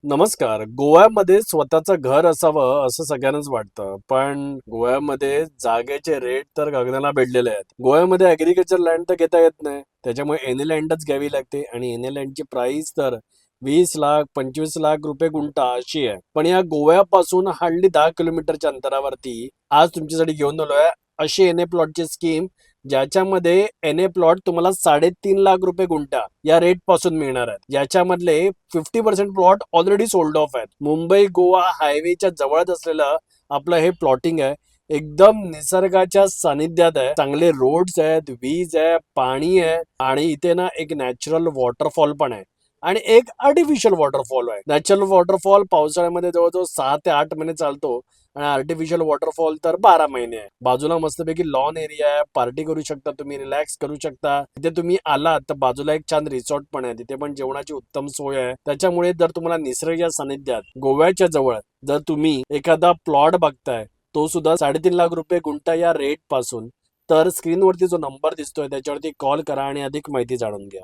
नमस्कार. गोव्यामध्ये स्वतःचं घर असावं असं सगळ्यांनाच वाटतं. पण गोव्यामध्ये जागेचे रेट तर गगनाला भिडलेले आहेत. गोव्यामध्ये ॲग्रीकल्चर लँड तर घेता येत नाही. त्याच्यामुळे एनी लँडच घ्यावी लागते आणि एनी लँडची प्राइस तर 20 लाख, 25 लाख रुपये गुंठा अशी आहे. पण या गोव्यापासून हार्डली 10 किलोमीटरच्या अंतरावरती आज तुमच्यासाठी घेऊन आलोय अशी एनए प्लॉटची स्कीम, ज्याच्यामध्ये एनए प्लॉट तुम्हाला 3.5 लाख रुपये गुंठा या रेट पासून मिळणार आहेत. याच्यामधले 50% प्लॉट ऑलरेडी सोल्ड ऑफ आहेत. मुंबई गोवा हायवेच्या जवळच असलेलं आपलं हे प्लॉटिंग आहे. एकदम निसर्गाच्या सानिध्यात आहे. चांगले रोड्स आहेत, वीज आहे, पाणी आहे आणि इथे ना एक नॅचरल वॉटरफॉल पण आहे आणि एक आर्टिफिशियल वॉटरफॉल आहे. नॅचरल वॉटरफॉल पावसाळ्यामध्ये जवळजवळ 6 ते 8 महिने चालतो आणि आर्टिफिशियल वॉटरफॉल तर 12 महिने आहे. बाजूला मस्तपैकी लॉन एरिया आहे, पार्टी करू शकता तुम्ही, रिलॅक्स करू शकता. तिथे तुम्ही आलात तर बाजूला एक छान रिसॉर्ट पण आहे, तिथे पण जेवणाची उत्तम सोय आहे. त्याच्यामुळे जर तुम्हाला निसर्गाच्या सानिध्यात गोव्याच्या जवळ जर तुम्ही एखादा प्लॉट बघताय, तो सुद्धा 3.5 लाख रुपये गुंठा या रेट पासून, तर स्क्रीनवरती जो नंबर दिसतोय त्याच्यावरती कॉल करा आणि अधिक माहिती जाणून घ्या.